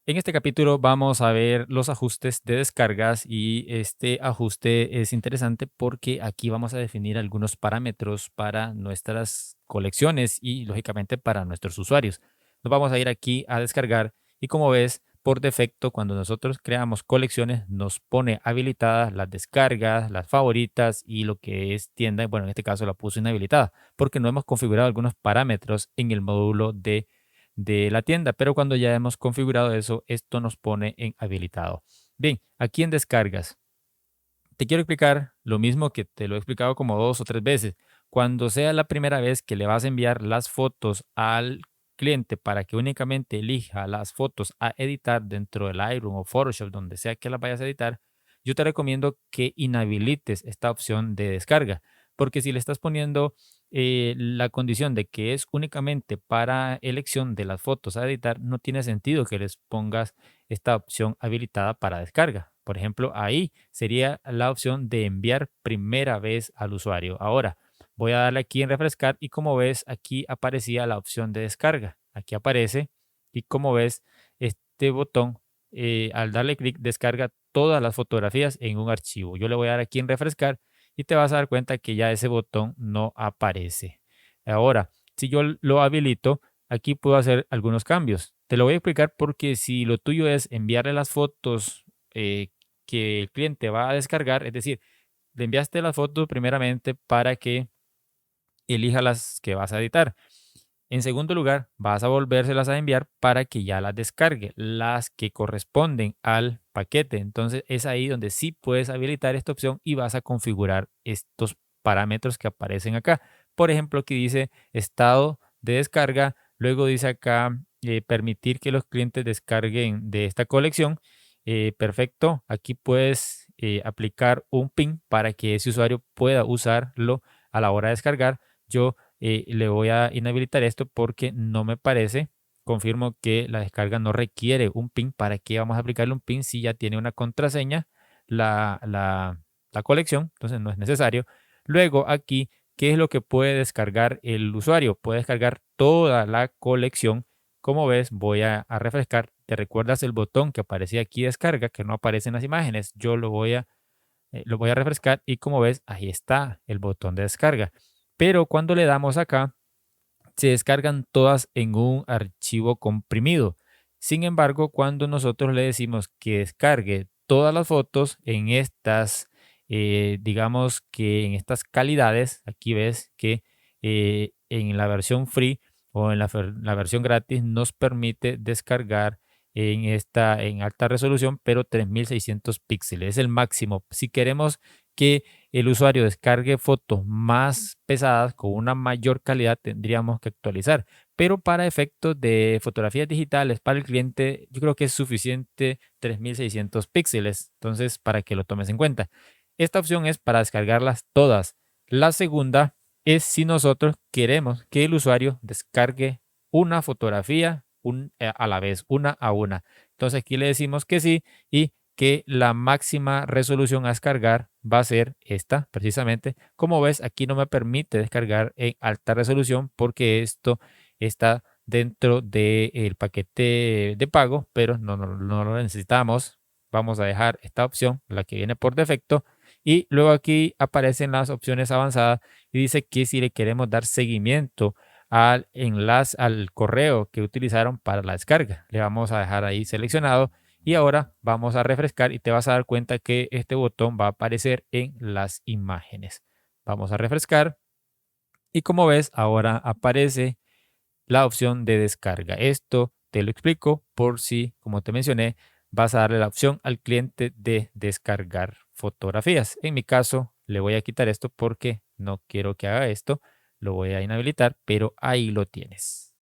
En este capítulo vamos a ver los ajustes de descargas y este ajuste es interesante porque aquí vamos a definir algunos parámetros para nuestras colecciones y lógicamente para nuestros usuarios. Nos vamos a ir aquí a descargar y como ves, por defecto cuando nosotros creamos colecciones nos pone habilitadas las descargas, las favoritas y lo que es tienda. Bueno, en este caso la puse inhabilitada porque no hemos configurado algunos parámetros en el módulo de la tienda, pero cuando ya hemos configurado eso, esto nos pone en habilitado. Bien, aquí en descargas, te quiero explicar lo mismo que te lo he explicado como 2 o 3 veces. Cuando sea la primera vez que le vas a enviar las fotos al cliente para que únicamente elija las fotos a editar dentro del Lightroom o Photoshop, donde sea que las vayas a editar, yo te recomiendo que inhabilites esta opción de descarga, porque si le estás poniendo la condición de que es únicamente para elección de las fotos a editar, no tiene sentido que les pongas esta opción habilitada para descarga. Por ejemplo, ahí sería la opción de enviar primera vez al usuario. Ahora, voy a darle aquí en refrescar y como ves, aquí aparecía la opción de descarga. Aquí aparece y como ves, este botón, al darle clic, descarga todas las fotografías en un archivo. Yo le voy a dar aquí en refrescar y te vas a dar cuenta que ya ese botón no aparece. Ahora, si yo lo habilito, aquí puedo hacer algunos cambios. Te lo voy a explicar porque si lo tuyo es enviarle las fotos eh, que el cliente va a descargar, es decir, le enviaste las fotos primeramente para que elija las que vas a editar. En segundo lugar, vas a volvérselas a enviar para que ya las descargue, las que corresponden al paquete. Entonces es ahí donde sí puedes habilitar esta opción y vas a configurar estos parámetros que aparecen acá. Por ejemplo, aquí dice estado de descarga, luego dice acá permitir que los clientes descarguen de esta colección. Perfecto, aquí puedes aplicar un PIN para que ese usuario pueda usarlo a la hora de descargar. Yo le voy a inhabilitar esto porque no me parece. Confirmo que la descarga no requiere un PIN. ¿Para qué vamos a aplicarle un PIN si ya tiene una contraseña la colección? Entonces no es necesario. Luego aquí, ¿qué es lo que puede descargar el usuario? Puede descargar toda la colección. Como ves, voy a refrescar. ¿Te recuerdas el botón que aparecía aquí descarga, que no aparece en las imágenes? Yo lo voy a refrescar y como ves, ahí está el botón de descarga. Pero cuando le damos acá, se descargan todas en un archivo comprimido. Sin embargo, cuando nosotros le decimos que descargue todas las fotos en estas, digamos que en estas calidades, aquí ves que en la versión free o en la versión gratis nos permite descargar en alta resolución, pero 3600 píxeles, es el máximo. Si queremos que el usuario descargue fotos más pesadas con una mayor calidad, tendríamos que actualizar. Pero para efectos de fotografías digitales, para el cliente, yo creo que es suficiente 3600 píxeles. Entonces, para que lo tomes en cuenta. Esta opción es para descargarlas todas. La segunda es si nosotros queremos que el usuario descargue una fotografía a la vez, una a una. Entonces aquí le decimos que sí y que la máxima resolución a descargar va a ser esta, precisamente. Como ves, aquí no me permite descargar en alta resolución porque esto está dentro del paquete de pago, pero no lo necesitamos. Vamos a dejar esta opción, la que viene por defecto. Y luego aquí aparecen las opciones avanzadas y dice que si le queremos dar seguimiento al enlace, al correo que utilizaron para la descarga, le vamos a dejar ahí seleccionado y ahora vamos a refrescar y te vas a dar cuenta que este botón va a aparecer en las imágenes. Vamos a refrescar y como ves, ahora aparece la opción de descarga. Esto te lo explico por si, como te mencioné, vas a darle la opción al cliente de descargar fotografías. En mi caso, le voy a quitar esto porque no quiero que haga esto. Lo voy a inhabilitar, pero ahí lo tienes.